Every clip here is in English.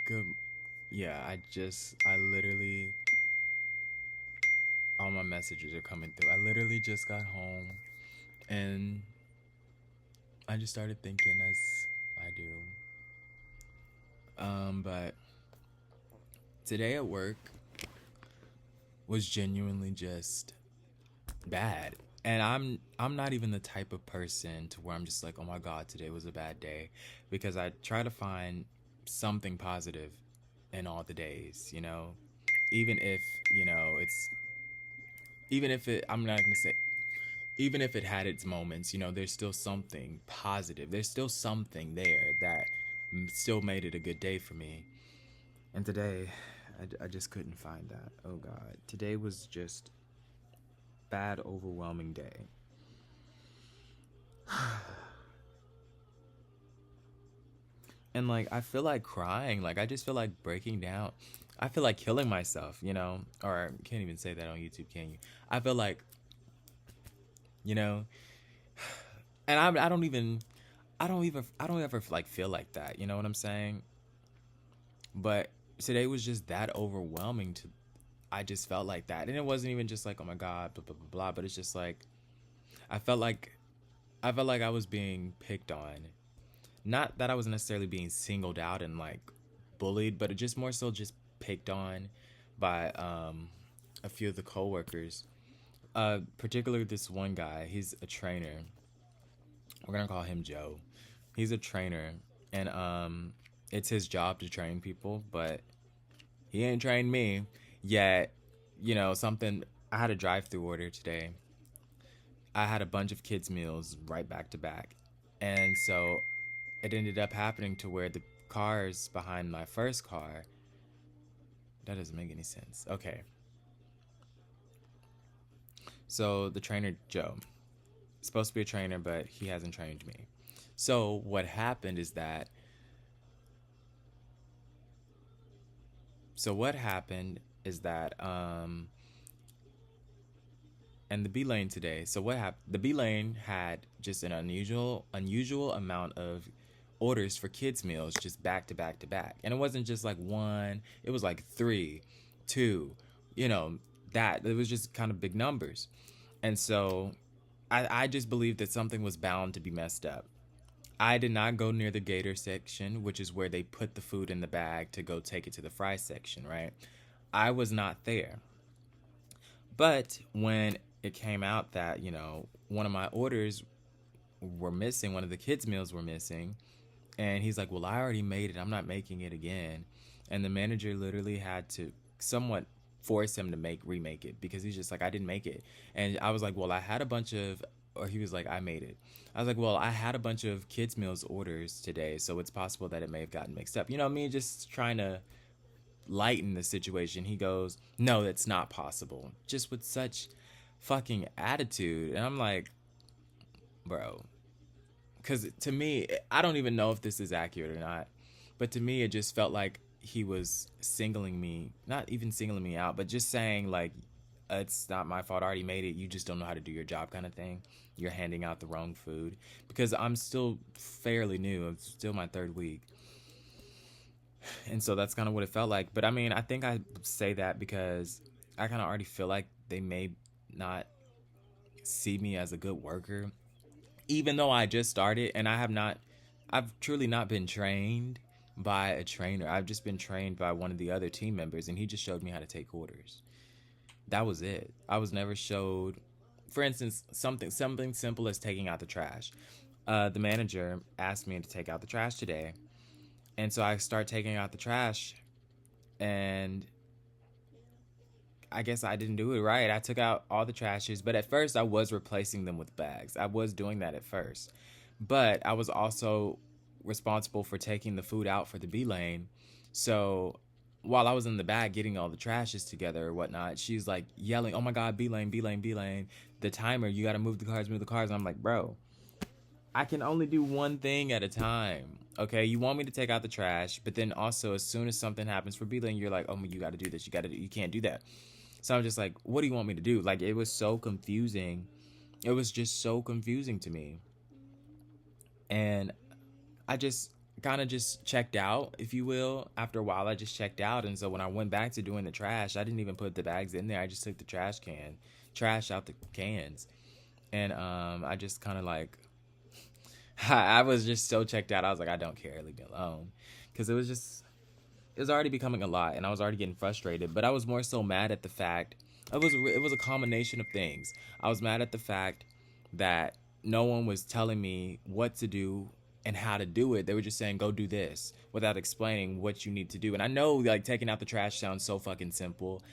Good. Yeah, I literally, all my messages are coming through. I literally just got home and I just started thinking as I do. But today at work was genuinely just bad. And I'm not even the type of person to where I'm just like, "Oh my god, today was a bad day," because I try to find something positive in all the days, Even if, it's even if it I'm not going to say even if it had its moments, there's still something positive. There's still something there that still made it a good day for me. And today, I just couldn't find that. Oh God, today was just bad, overwhelming day. And like I feel like crying. Like I just feel like breaking down. I feel like killing myself. Or can't even say that on YouTube, can you? I feel like you know, and I don't ever like feel like that. You know what I'm saying? But today was just that overwhelming to I just felt like that. And it wasn't even just like, oh my God, blah blah blah blah, but it's just like I felt like I felt like I was being picked on. Not that I was necessarily being singled out and like bullied, but it just more so just picked on by a few of the coworkers. Particularly this one guy, he's a trainer. We're gonna call him Joe. He's a trainer, and it's his job to train people, but he ain't trained me yet. Something. I had a drive-through order today. I had a bunch of kids' meals right back to back, and so it ended up happening to where the cars behind my first car. That doesn't make any sense. Okay, so the trainer Joe, supposed to be a trainer, but he hasn't trained me. So what happened is that. So what happened is that and the B lane today. So what happened? The B lane had just an unusual amount of orders for kids meals just back to back to back, and it wasn't just like one. It was like three, two. You know that it was just kind of big numbers, and so I just believed that something was bound to be messed up. I did not go near the gator section, which is where they put the food in the bag to go take it to the fry section, right? I was not there. But when it came out that, one of my orders were missing, one of the kids' meals were missing, and he's like, "Well, I already made it. I'm not making it again." And the manager literally had to somewhat force him to remake it because he's just like, "I didn't make it." And I was like, "Well, I had a bunch of," or he was like, "I made it." I was like, "Well, I had a bunch of kids' meals orders today, so it's possible that it may have gotten mixed up." Me just trying to lighten the situation. He goes, "No, that's not possible." Just with such fucking attitude. And I'm like, bro. Because to me, I don't even know if this is accurate or not. But to me, it just felt like he was singling me, not even singling me out, but just saying, like, it's not my fault. I already made it. You just don't know how to do your job, kind of thing. You're handing out the wrong food. Because I'm still fairly new. It's still my third week. And so that's kind of what it felt like. But I mean, I think I say that because I kind of already feel like they may not see me as a good worker, even though I just started and I've truly not been trained by a trainer. I've just been trained by one of the other team members, and he just showed me how to take orders. That was it. I was never showed, for instance, something simple as taking out the trash. The manager asked me to take out the trash today, and so I start taking out the trash, and I guess I didn't do it right. I took out all the trashes, but at first I was replacing them with bags. I was doing that at first. But I was also responsible for taking the food out for the B lane. So while I was in the back getting all the trashes together or whatnot, she's like yelling, "Oh my God, B lane, B lane, B lane. The timer, you got to move the cars, move the cars." And I'm like, bro, I can only do one thing at a time. Okay, you want me to take out the trash, but then also as soon as something happens for B lane, you're like, "Oh, you got to do this. You can't do that." So I'm just like, what do you want me to do? Like, it was so confusing. It was just so confusing to me. And I just kind of just checked out, if you will. After a while, I just checked out, and so when I went back to doing the trash, I didn't even put the bags in there. I just took the trash out the cans, and I just kind of like, I was just so checked out. I was like, I don't care, leave me alone, because it was already becoming a lot, and I was already getting frustrated. But I was more so mad at the fact it was a combination of things. I was mad at the fact that no one was telling me what to do and how to do it. They were just saying go do this without explaining what you need to do. And I know like taking out the trash sounds so fucking simple,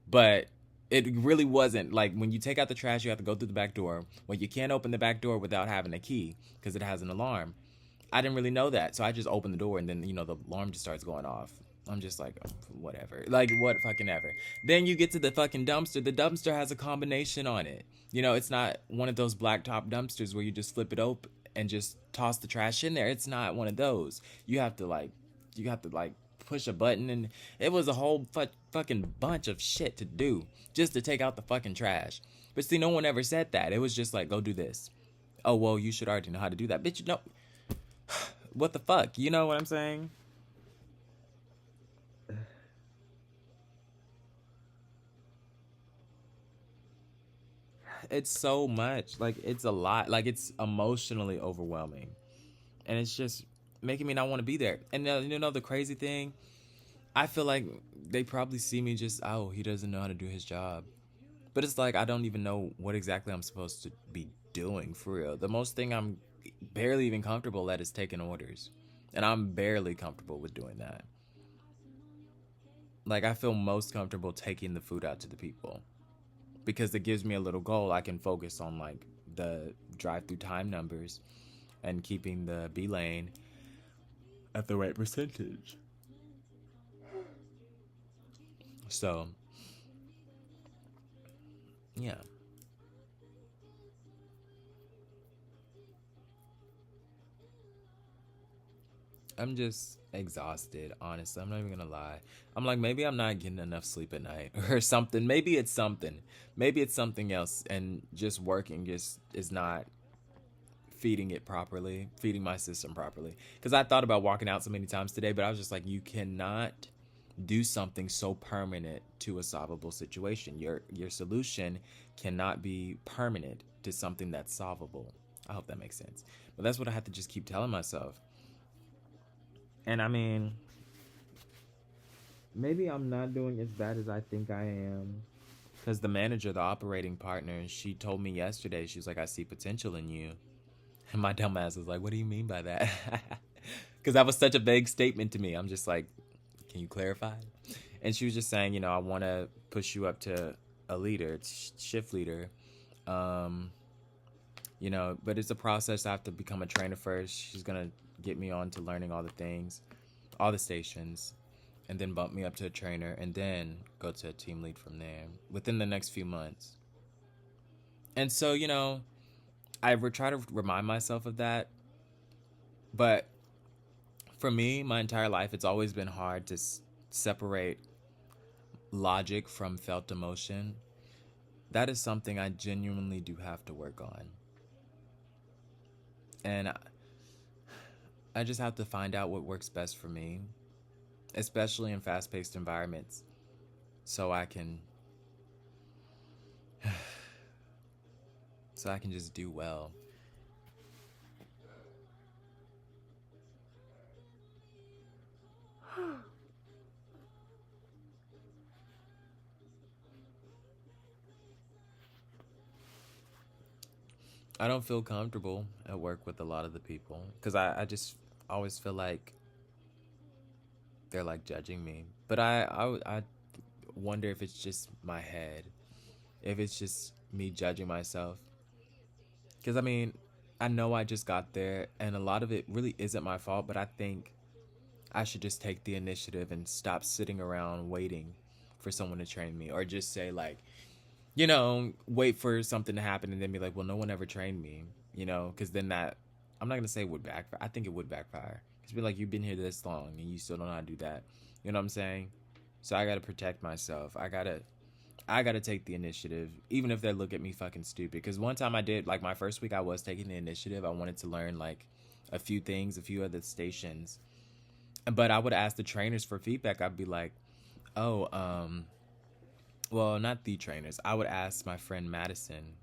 but it really wasn't. Like when you take out the trash, you have to go through the back door. Well, you can't open the back door without having a key because it has an alarm. I didn't really know that, so I just opened the door, and then the alarm just starts going off. I'm just like, oh, whatever, like what fucking ever. Then you get to the fucking dumpster. The dumpster has a combination on it. It's not one of those black top dumpsters where you just flip it open and just toss the trash in there. It's not one of those. You have to push a button, and it was a whole fucking bunch of shit to do just to take out the fucking trash. But see, no one ever said that. It was just like, go do this. Oh well, you should already know how to do that, bitch. What the fuck? You know what I'm saying? It's so much. Like, it's a lot. Like, it's emotionally overwhelming. And it's just making me not want to be there. And the crazy thing? I feel like they probably see me just, oh, he doesn't know how to do his job. But it's like, I don't even know what exactly I'm supposed to be doing for real. The most thing I'm barely even comfortable at is taking orders. And I'm barely comfortable with doing that. Like, I feel most comfortable taking the food out to the people because it gives me a little goal. I can focus on like the drive-through time numbers and keeping the B lane at the right percentage. So, yeah. I'm just exhausted, honestly. I'm not even gonna lie. I'm like, maybe I'm not getting enough sleep at night or something. Maybe it's something. Maybe it's something else, and just working just is not feeding my system properly. Because I thought about walking out so many times today, but I was just like, you cannot do something so permanent to a solvable situation. Your solution cannot be permanent to something that's solvable. I hope that makes sense. But that's what I have to just keep telling myself. And I mean, maybe I'm not doing as bad as I think I am. Because the manager, the operating partner, she told me yesterday, she was like, I see potential in you. And my dumb ass was like, what do you mean by that? Because that was such a vague statement to me. I'm just like, can you clarify? And she was just saying, I want to push you up to a leader, shift leader. But it's a process. I have to become a trainer first. She's going to get me on to learning all the things, all the stations, and then bump me up to a trainer, and then go to a team lead from there within the next few months. And so, I try to remind myself of that. But for me, my entire life, it's always been hard to separate logic from felt emotion. That is something I genuinely do have to work on. And I just have to find out what works best for me, especially in fast-paced environments, so I can just do well. I don't feel comfortable at work with a lot of the people because I just always feel like they're like judging me. But I wonder if it's just my head, if it's just me judging myself. Because I mean, I know I just got there, and a lot of it really isn't my fault, but I think I should just take the initiative and stop sitting around waiting for someone to train me, or just say, like, wait for something to happen and then be like, well, no one ever trained me, because then I'm not going to say it would backfire. I think it would backfire. It's be like, you've been here this long and you still don't know how to do that. You know what I'm saying? So I got to protect myself. I gotta take the initiative, even if they look at me fucking stupid. Because one time I did, like my first week, I was taking the initiative. I wanted to learn like a few things, a few other stations. But I would ask the trainers for feedback. I'd be like, oh, well, not the trainers. I would ask my friend Madison.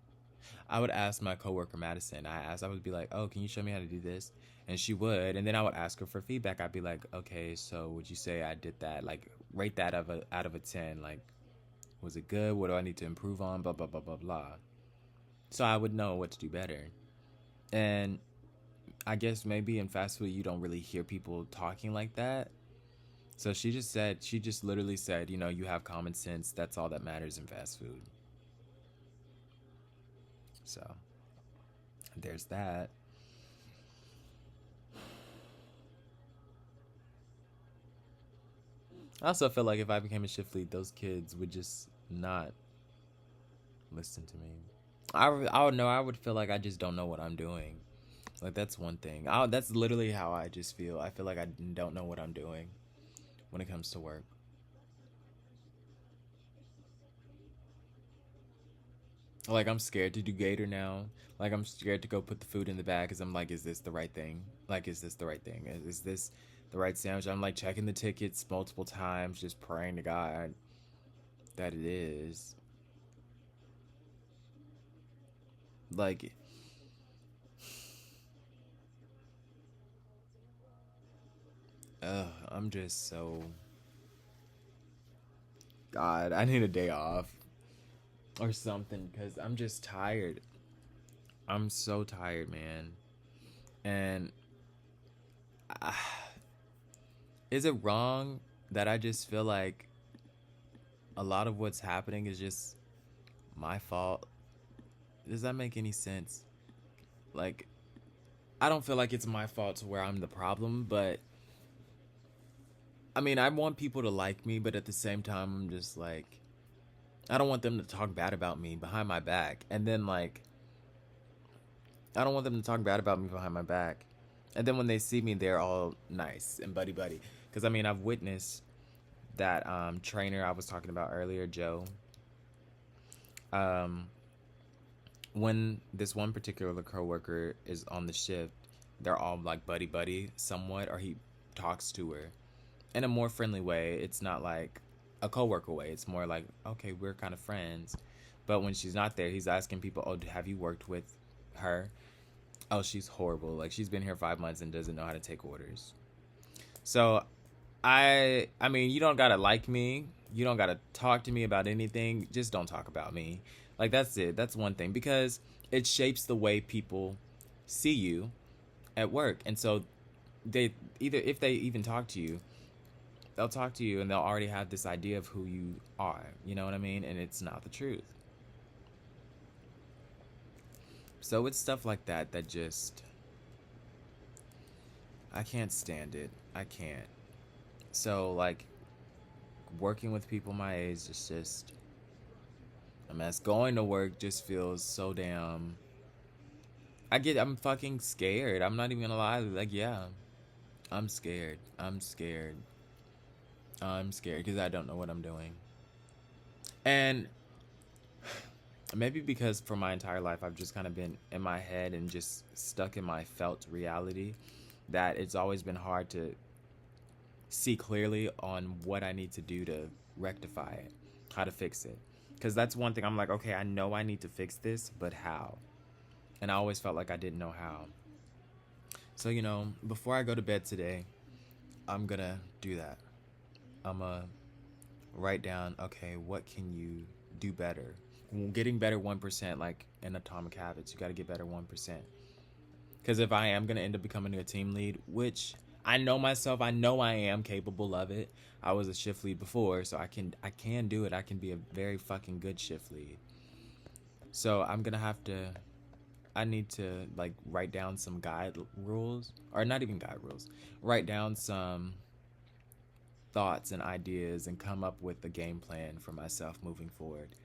I would ask my coworker Madison. I would be like, oh, can you show me how to do this? And she would. And then I would ask her for feedback. I'd be like, okay, so would you say I did that? Like, rate that out of a 10. Like, was it good? What do I need to improve on? Blah, blah, blah, blah, blah. So I would know what to do better. And I guess maybe in fast food, you don't really hear people talking like that. So she just literally said, you know, you have common sense. That's all that matters in fast food. So there's that. I also feel like if I became a shift lead, those kids would just not listen to me. I would know. I would feel like I just don't know what I'm doing. Like that's one thing. That's literally how I just feel. I feel like I don't know what I'm doing when it comes to work. Like I'm scared to do Gator now. Like I'm scared to go put the food in the bag because I'm like, is this the right thing? Like, is this the right thing? Is this the right sandwich? I'm like checking the tickets multiple times, just praying to God that it is. Like, I'm just so God. I need a day off or something because I'm just tired. I'm so tired, man. And uh, is it wrong that I just feel like a lot of what's happening is just my fault? Does that make any sense? Like, I don't feel like it's my fault to where I'm the problem, but I mean, I want people to like me, but at the same time, I'm just like, I don't want them to talk bad about me behind my back. And then, like, I don't want them to talk bad about me behind my back. And then when they see me, they're all nice and buddy buddy. Because, I mean, I've witnessed that trainer I was talking about earlier, Joe. Um, when this one particular coworker is on the shift, they're all like buddy buddy somewhat, or he talks to her in a more friendly way. It's not like a coworker way. It's more like, okay, we're kind of friends. But when she's not there, he's asking people, oh, have you worked with her? Oh, she's horrible. Like she's been here 5 months and doesn't know how to take orders. So I mean, you don't gotta like me. You don't gotta talk to me about anything. Just don't talk about me. Like that's it. That's one thing because it shapes the way people see you at work. And so they either if they even talk to you, they'll talk to you and they'll already have this idea of who you are. You know what I mean? And it's not the truth. So it's stuff like that that just I can't stand it. I can't. So like working with people my age is just a mess. Going to work just feels so damn I'm fucking scared. I'm not even gonna lie. Like, yeah, I'm scared. I'm scared because I don't know what I'm doing. And maybe because for my entire life I've just kind of been in my head and just stuck in my felt reality that it's always been hard to see clearly on what I need to do to rectify it, how to fix it. Because that's one thing I'm like, okay, I know I need to fix this, but how? And I always felt like I didn't know how. So, you know, before I go to bed today, I'm gonna do that. I'm gonna write down, okay, what can you do better? Getting better 1%, like in Atomic Habits, you gotta get better 1%. Because if I am gonna end up becoming a team lead, which I know myself, I know I am capable of it. I was a shift lead before, so I can do it. I can be a very fucking good shift lead. So I'm gonna have to I need to like write down some guide rules, or not even guide rules. Write down some thoughts and ideas and come up with a game plan for myself moving forward.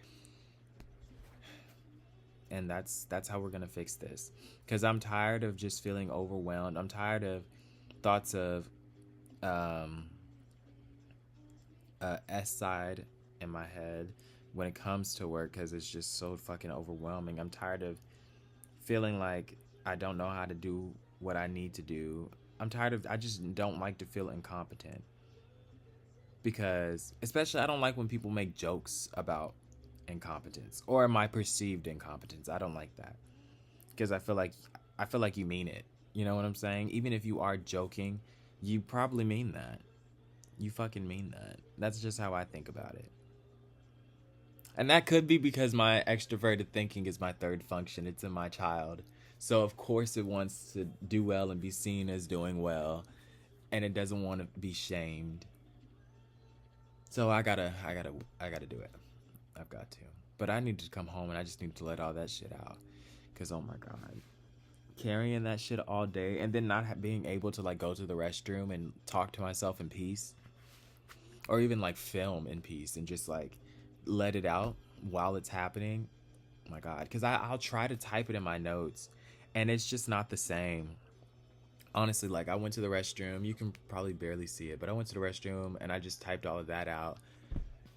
And that's how we're going to fix this. Cuz I'm tired of just feeling overwhelmed. I'm tired of thoughts of um S side in my head when it comes to work cuz it's just so fucking overwhelming. I'm tired of feeling like I don't know how to do what I need to do. I'm tired of, I just don't like to feel incompetent because, especially, I don't like when people make jokes about incompetence or my perceived incompetence. I don't like that because I feel like you mean it. You know what I'm saying? Even if you are joking, you probably mean that. You fucking mean that. That's just how I think about it. And that could be because my extroverted thinking is my third function. It's in my child. So of course it wants to do well and be seen as doing well, and it doesn't want to be shamed. So I gotta do it. I've got to. But I need to come home and I just need to let all that shit out. Cause oh my god, carrying that shit all day and then not being able to like go to the restroom and talk to myself in peace, or even like film in peace and just like let it out while it's happening. Oh my god, because I'll try to type it in my notes, and it's just not the same. Honestly, like I went to the restroom. You can probably barely see it, but I went to the restroom and I just typed all of that out,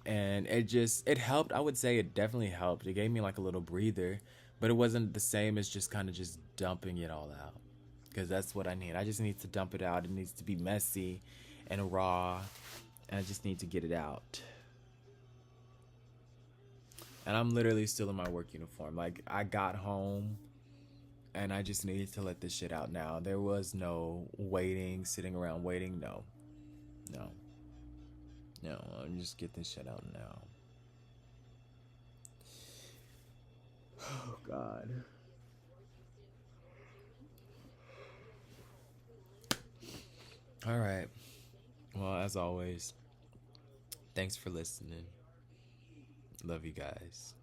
and it helped. I would say it definitely helped. It gave me like a little breather, but it wasn't the same as just kind of just dumping it all out, because that's what I need. I just need to dump it out. It needs to be messy and raw, and I just need to get it out. And I'm literally still in my work uniform. Like I got home and I just needed to let this shit out now. There was no waiting, sitting around waiting. No, no, no. I'm just get this shit out now. Oh God. All right. Well, as always, thanks for listening. Love you guys.